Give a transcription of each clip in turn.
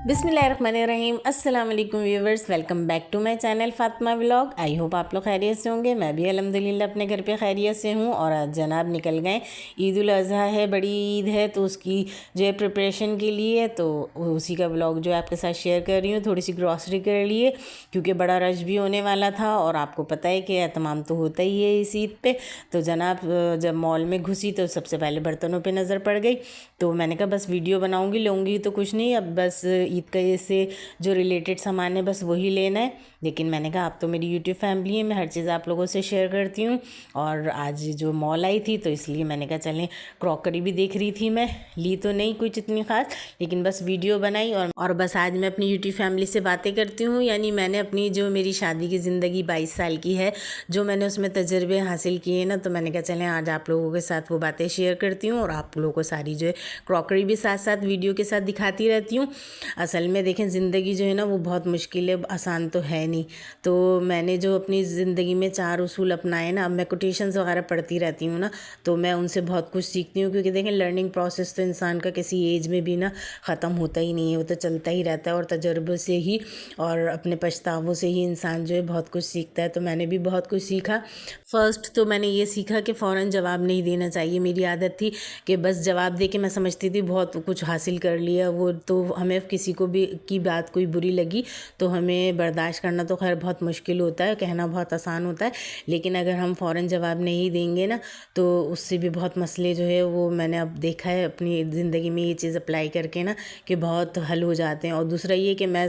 बिस्मिल्लाहिर्रहमानिर्रहीम। अस्सलाम वालेकुम viewers, welcome back to my channel Fatima vlog. I hope आप लोग खैरियत से होंगे। मैं भी अल्हम्दुलिल्लाह अपने घर पे खैरियत से हूँ। और आज जनाब निकल गए, ईद उल अज़हा है, बड़ी ईद है, तो उसकी जो है प्रिपरेशन के लिए तो उसी का व्लॉग जो है आपके साथ शेयर कर रही हूँ। थोड़ी सी ग्रॉसरी कर लिए क्योंकि बड़ा रश भी होने वाला था और आपको पता है कि एहतमाम तो होता ही है इस ईद पे। तो जनाब जब मॉल में घुसी तो सबसे पहले बर्तनों पे नज़र पड़ गई, तो मैंने कहा बस वीडियो बनाऊंगी, लूँगी तो कुछ नहीं, अब बस ईद का से जो रिलेटेड सामान है बस वही लेना है। लेकिन मैंने कहा आप तो मेरी यूट्यूब फैमिली है, मैं हर चीज़ आप लोगों से शेयर करती हूँ। और आज जो मॉल आई थी तो इसलिए मैंने कहा चलें, क्रॉकरी भी देख रही थी, मैं ली तो नहीं कुछ इतनी ख़ास, लेकिन बस वीडियो बनाई। और बस आज मैं अपनी यूट्यूब फैमिली से बातें करती हूँ। यानी मैंने अपनी जो मेरी शादी की ज़िंदगी 22 साल की है, जो मैंने उसमें तजर्बे हासिल किए ना, तो मैंने कहा चलें आज आप लोगों के साथ वो बातें शेयर करती हूँ और आप लोगों को सारी जो है क्रॉकरी भी साथ साथ वीडियो के साथ दिखाती रहती हूँ। असल में देखें ज़िंदगी जो है ना वो बहुत मुश्किल है, आसान तो है नहीं। तो मैंने जो अपनी ज़िंदगी में 4 उसूल अपनाए ना, अब मैं कोटेशंस वगैरह पढ़ती रहती हूँ ना, तो मैं उनसे बहुत कुछ सीखती हूँ। क्योंकि देखें लर्निंग प्रोसेस तो इंसान का किसी एज में भी ना ख़त्म होता ही नहीं है, वो तो चलता ही रहता है। और तजर्बे से ही और अपने पछतावों से ही इंसान जो है बहुत कुछ सीखता है। तो मैंने भी बहुत कुछ सीखा। फ़र्स्ट तो मैंने ये सीखा कि फ़ौरन जवाब नहीं देना चाहिए। मेरी आदत थी कि बस जवाब दे के मैं समझती थी बहुत कुछ हासिल कर लिया, वो तो हमें किसी को भी की बात कोई बुरी लगी तो हमें बर्दाश्त करना तो खैर बहुत मुश्किल होता है, कहना बहुत आसान होता है। लेकिन अगर हम फ़ौरन जवाब नहीं देंगे ना तो उससे भी बहुत मसले जो है वो मैंने अब देखा है अपनी ज़िंदगी में, ये चीज़ अप्लाई करके ना कि बहुत हल हो जाते हैं। और दूसरा ये कि मैं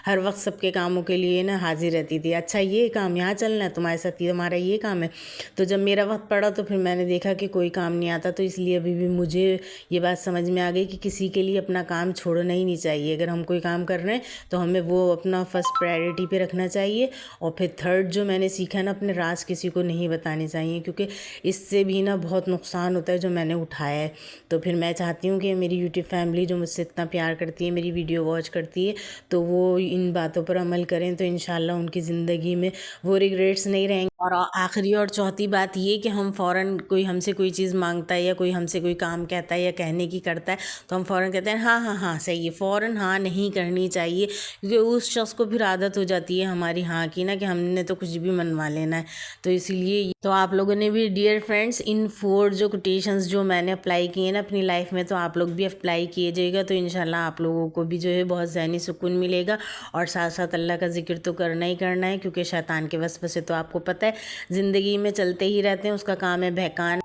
हर वक्त सबके कामों के लिए ना हाजिर रहती थी। अच्छा ये काम यहाँ चलना है तुम्हारे साथ, ये हमारा ये काम है। तो जब मेरा वक्त पड़ा तो फिर मैंने देखा कि कोई काम नहीं आता। तो इसलिए अभी भी मुझे ये बात समझ में आ गई कि किसी के लिए अपना काम छोड़ना ही नहीं चाहिए। अगर हम कोई काम कर रहे हैं तो हमें वो अपना फर्स्ट प्रायोरिटी पे रखना चाहिए। और फिर थर्ड जो मैंने सीखा ना, अपने राज किसी को नहीं बताने चाहिए, क्योंकि इससे भी ना बहुत नुकसान होता है जो मैंने उठाया है। तो फिर मैं चाहती हूँ कि मेरी यूट्यूब फैमिली जो मुझसे इतना प्यार करती है, मेरी वीडियो वॉच करती है, तो वो इन बातों पर अमल करें तो इंशाल्लाह उनकी ज़िंदगी में वो रिग्रेट्स नहीं रहेंगे। और आखिरी और चौथी बात ये कि हम फ़ौरन कोई हमसे कोई चीज़ मांगता है या कोई हमसे कोई काम कहता है या कहने की करता है तो हम फ़ौरन कहते हैं हाँ हाँ हाँ सही है, फ़ौरन हाँ नहीं करनी चाहिए। क्योंकि उस शख्स को फिर आदत हो जाती है हमारी हाँ की ना, कि हमने तो कुछ भी मनवा लेना है। तो इसीलिए तो आप लोगों ने भी डियर फ्रेंड्स इन 4 जो कोटेशंस जो मैंने अप्लाई किए ना अपनी लाइफ में, तो आप लोग भी अप्लाई किए जाइएगा तो इंशाल्लाह आप लोगों को भी जो है बहुत ज़हनी सुकून मिलेगा। और साथ साथ अल्लाह का जिक्र तो करना ही करना है, क्योंकि शैतान के वसवसे तो आपको पता है ज़िंदगी में चलते ही रहते हैं, उसका काम है बहकाना।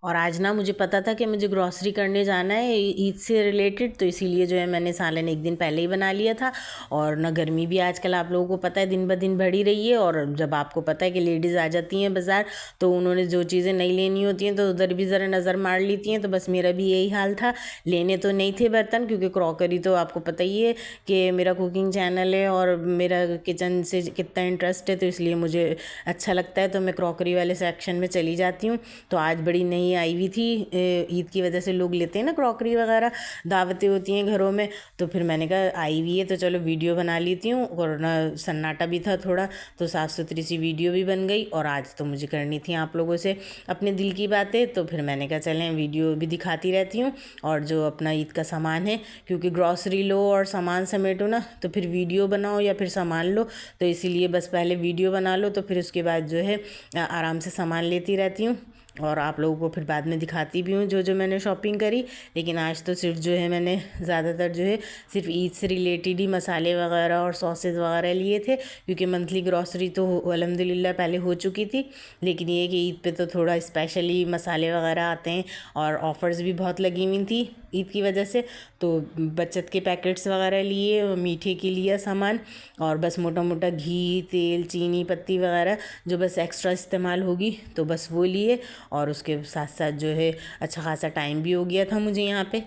और आज ना मुझे पता था कि मुझे ग्रॉसरी करने जाना है ईद से रिलेटेड, तो इसीलिए जो है मैंने सालन एक दिन पहले ही बना लिया था। और ना गर्मी भी आजकल आप लोगों को पता है दिन ब दिन बढ़ी रही है। और जब आपको पता है कि लेडीज़ आ जाती हैं बाज़ार तो उन्होंने जो चीज़ें नहीं लेनी होती हैं तो उधर भी ज़रा नज़र मार लेती हैं। तो बस मेरा भी यही हाल था। लेने तो नहीं थे बर्तन, क्योंकि क्रॉकरी तो आपको पता ही है कि मेरा कुकिंग चैनल है और मेरा किचन से कितना इंटरेस्ट है, तो इसलिए मुझे अच्छा लगता है तो मैं क्रॉकरी वाले सेक्शन में चली जाती हूँ। तो आज बड़ी नई आई हुई थी, ईद की वजह से लोग लेते हैं ना क्रॉकरी वगैरह, दावतें होती हैं घरों में। तो फिर मैंने कहा आई हुई है तो चलो वीडियो बना लेती हूँ। और ना सन्नाटा भी था थोड़ा, तो साफ़ सुथरी सी वीडियो भी बन गई। और आज तो मुझे करनी थी आप लोगों से अपने दिल की बातें, तो फिर मैंने कहा चलें वीडियो भी दिखाती रहती हूँ और जो अपना ईद का सामान है, क्योंकि ग्रॉसरी लो और सामान समेटो ना तो फिर वीडियो बनाओ या फिर सामान लो, तो इसीलिए बस पहले वीडियो बना लो तो फिर उसके बाद जो है आराम से सामान लेती रहती हूँ। और आप लोगों को फिर बाद में दिखाती भी हूँ जो जो मैंने शॉपिंग करी। लेकिन आज तो सिर्फ जो है मैंने ज़्यादातर जो है सिर्फ ईद से रिलेटेड ही मसाले वगैरह और सॉसेज वगैरह लिए थे, क्योंकि मंथली ग्रॉसरी तो अल्हम्दुलिल्लाह पहले हो चुकी थी। लेकिन ये कि ईद पे तो थोड़ा स्पेशली मसाले वगैरह आते हैं और ऑफ़र्स भी बहुत लगी हुई थी ईद की वजह से। तो बचत के पैकेट्स वगैरह लिए, मीठे के लिए सामान, और बस मोटा मोटा घी, तेल, चीनी पत्ती वगैरह जो बस एक्स्ट्रा इस्तेमाल होगी तो बस वो लिए। और उसके साथ साथ जो है अच्छा खासा टाइम भी हो गया था मुझे यहाँ पे।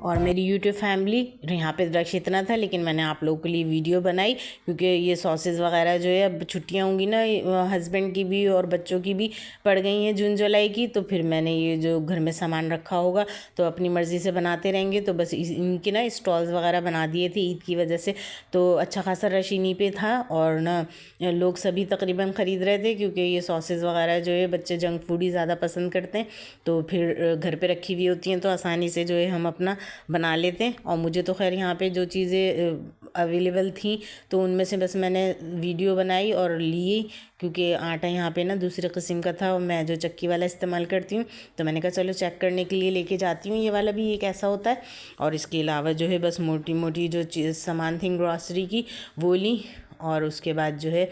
और मेरी यूट्यूब फैमिली यहाँ पे रश इतना था, लेकिन मैंने आप लोगों के लिए वीडियो बनाई, क्योंकि ये सॉसेस वगैरह जो है अब छुट्टियाँ होंगी ना हस्बैंड की भी और बच्चों की भी पड़ गई हैं जून जुलाई की, तो फिर मैंने ये जो घर में सामान रखा होगा तो अपनी मर्ज़ी से बनाते रहेंगे, तो बस इनके ना स्टॉल्स वगैरह बना दिए थे ईद की वजह से। तो अच्छा खासा रश इन्हीं पे था, और ना लोग सभी तकरीबन ख़रीद रहे थे, क्योंकि ये सॉसेस वगैरह जो है बच्चे जंक फूड ही ज़्यादा पसंद करते हैं। तो फिर घर पे रखी हुई होती हैं तो आसानी से जो है हम अपना बना लेते हैं। और मुझे तो खैर यहाँ पे जो चीज़ें अवेलेबल थी तो उनमें से बस मैंने वीडियो बनाई और ली, क्योंकि आटा यहाँ पे ना दूसरे किस्म का था और मैं जो चक्की वाला इस्तेमाल करती हूँ, तो मैंने कहा चलो चेक करने के लिए लेके जाती हूँ, ये वाला भी एक ऐसा होता है। और इसके अलावा जो है बस मोटी मोटी जो चीज़ सामान थी ग्रॉसरी की वो ली। और उसके बाद जो है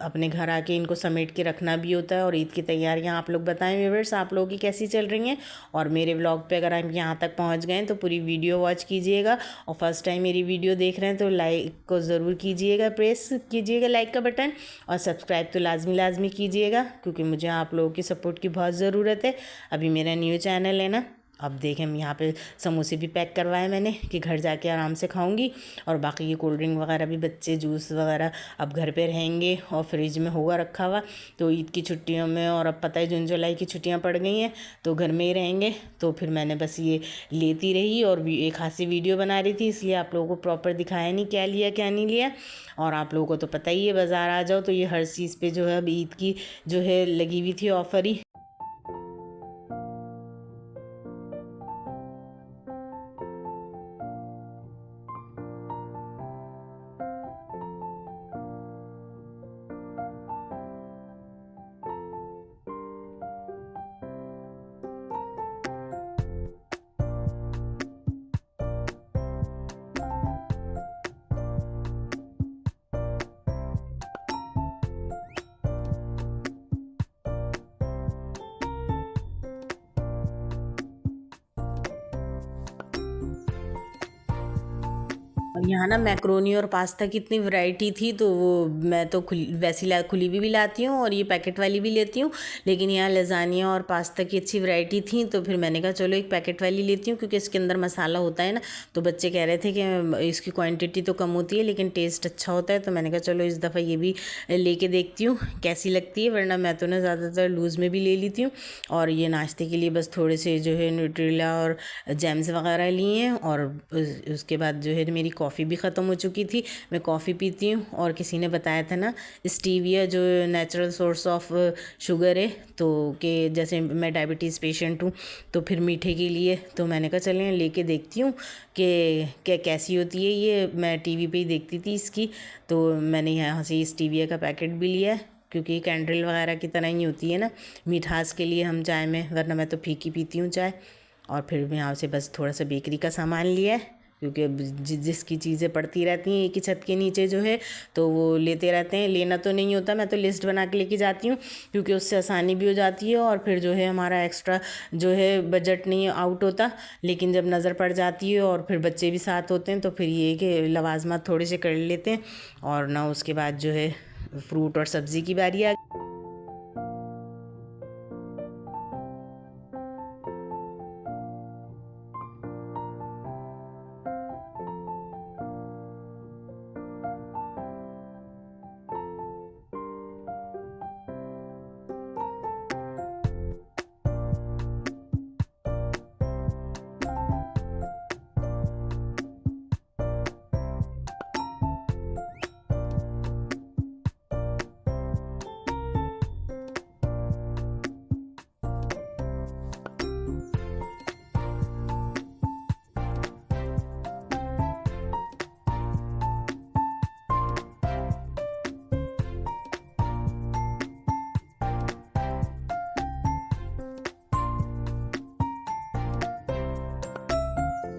अपने घर आके इनको समेट के रखना भी होता है। और ईद की तैयारियां आप लोग बताएं व्यूअर्स, आप लोगों की कैसी चल रही हैं। और मेरे व्लॉग पे अगर आप यहाँ तक पहुँच गए तो पूरी वीडियो वॉच कीजिएगा, और फर्स्ट टाइम मेरी वीडियो देख रहे हैं तो लाइक को ज़रूर कीजिएगा, प्रेस कीजिएगा लाइक का बटन, और सब्सक्राइब तो लाजमी कीजिएगा, क्योंकि मुझे आप लोगों की सपोर्ट की बहुत ज़रूरत है। अभी मेरा न्यू चैनल है ना। अब देखें हम यहाँ पे समोसे भी पैक करवाए मैंने कि घर जाके आराम से खाऊंगी। और बाकी ये कोल्ड ड्रिंक वगैरह भी, बच्चे जूस वगैरह अब घर पे रहेंगे और फ्रिज में होगा रखा हुआ, तो ईद की छुट्टियों में, और अब पता है जून जुलाई की छुट्टियाँ पड़ गई हैं तो घर में ही रहेंगे। तो फिर मैंने बस ये लेती रही और एक खासी वीडियो बना रही थी, इसलिए आप लोगों को प्रॉपर दिखाया नहीं क्या लिया क्या नहीं लिया। और आप लोगों को तो पता ही है, बाज़ार आ जाओ तो ये हर चीज़ पे जो है अब ईद की जो है लगी हुई थी ऑफ़र ही। और यहाँ ना मैक्रोनी और पास्ता की इतनी वैरायटी थी, तो वो मैं तो वैसी खुली हुई भी लाती हूँ और ये पैकेट वाली भी लेती हूँ। लेकिन यहाँ लजानिया और पास्ता की अच्छी वैरायटी थी, तो फिर मैंने कहा चलो एक पैकेट वाली लेती हूँ, क्योंकि इसके अंदर मसाला होता है ना। तो बच्चे कह रहे थे कि इसकी क्वान्टिटी तो कम होती है लेकिन टेस्ट अच्छा होता है, तो मैंने कहा चलो इस दफ़ा ये भी लेके देखती हूँ कैसी लगती है। वरना मैं तो ना ज़्यादातर लूज़ में भी ले लेती हूँ। और ये नाश्ते के लिए बस थोड़े से जो है न्यूट्रेला और जैम्स वगैरह लिए हैं। और उसके बाद जो है मेरी कॉफ़ी भी ख़त्म हो चुकी थी, मैं कॉफ़ी पीती हूँ। और किसी ने बताया था ना स्टीविया जो नेचुरल सोर्स ऑफ शुगर है, तो कि जैसे मैं डायबिटीज़ पेशेंट हूँ तो फिर मीठे के लिए, तो मैंने कहा चलें लेके देखती हूँ कि क्या कैसी होती है। ये मैं टीवी पे ही देखती थी इसकी, तो मैंने यहाँ से स्टीविया का पैकेट भी लिया है, क्योंकि कैंडल वगैरह की तरह ही होती है ना मिठास के लिए हम चाय में, वरना मैं तो फीकी पीती हूँ चाय। और फिर यहाँ से बस थोड़ा सा बेकरी का सामान लिया है, क्योंकि अब जिसकी चीज़ें पड़ती रहती हैं एक ही छत के नीचे जो है, तो वो लेते रहते हैं। लेना तो नहीं होता, मैं तो लिस्ट बना के लेके जाती हूँ, क्योंकि उससे आसानी भी हो जाती है और फिर जो है हमारा एक्स्ट्रा जो है बजट नहीं आउट होता। लेकिन जब नज़र पड़ जाती है और फिर बच्चे भी साथ होते हैं तो फिर ये कि लवाजमात थोड़े से कर लेते हैं। और ना उसके बाद जो है फ्रूट और सब्ज़ी की बारी आ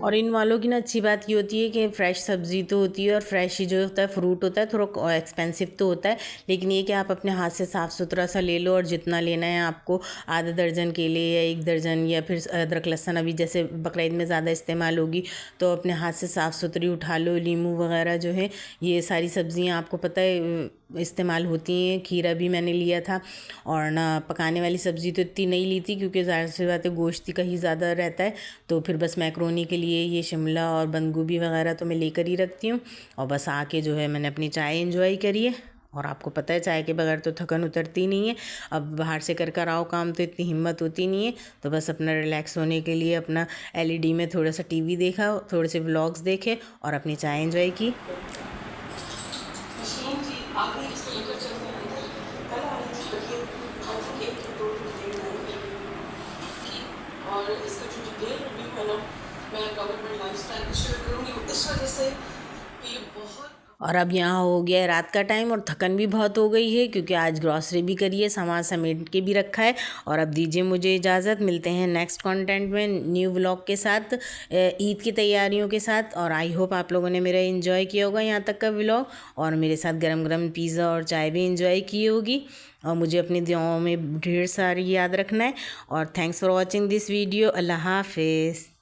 और इन वालों की ना अच्छी बात ये होती है कि फ़्रेश सब्ज़ी तो होती है और फ्रेश ही जो होता है फ्रूट होता है, थोड़ा एक्सपेंसिव तो होता है, लेकिन ये कि आप अपने हाथ से साफ़ सुथरा सा ले लो और जितना लेना है आपको, आधा दर्जन केले या 1 दर्जन, या फिर अदरक लहसुन अभी जैसे बकरीद में ज़्यादा इस्तेमाल होगी तो अपने हाथ से साफ़ सुथरी उठा लो। नींबू वगैरह जो है, ये सारी सब्ज़ियाँ आपको पता है इस्तेमाल होती हैं। खीरा भी मैंने लिया था, और ना पकाने वाली सब्ज़ी तो इतनी नहीं ली थी क्योंकि ज़ाहिर सी बात है गोश्त का ही ज़्यादा रहता है, तो फिर बस मैक्रोनी के लिए ये शिमला और बंद गोभी वगैरह तो मैं लेकर ही रखती हूँ। और बस आके जो है मैंने अपनी चाय एंजॉय करी है, और आपको पता है चाय के बगैर तो थकन उतरती नहीं है। अब बाहर से कर आओ काम तो इतनी हिम्मत होती नहीं है, तो बस अपना रिलैक्स होने के लिए अपना एलईडी में थोड़ा सा टीवी देखा, थोड़े से व्लॉग्स देखे और अपनी चाय एंजॉय की। और इसका जो डिटेल रिव्यू है ना, मैं गवर्नमेंट लाइफस्टाइल में शेयर करूँगी इस वजह से ये बहुत। और अब यहाँ हो गया है रात का टाइम और थकन भी बहुत हो गई है क्योंकि आज ग्रॉसरी भी करी है, सामान समेट के भी रखा है। और अब दीजिए मुझे इजाज़त, मिलते हैं नेक्स्ट कंटेंट में न्यू व्लॉग के साथ, ईद की तैयारियों के साथ। और आई होप आप लोगों ने मेरा एंजॉय किया होगा यहाँ तक का व्लॉग, और मेरे साथ गरम गरम पिज़्ज़ा और चाय भी एंजॉय की होगी। और मुझे अपनी दुआओं में ढेर सारी याद रखना है। और thanks for watching this video. अल्लाह हाफिज़।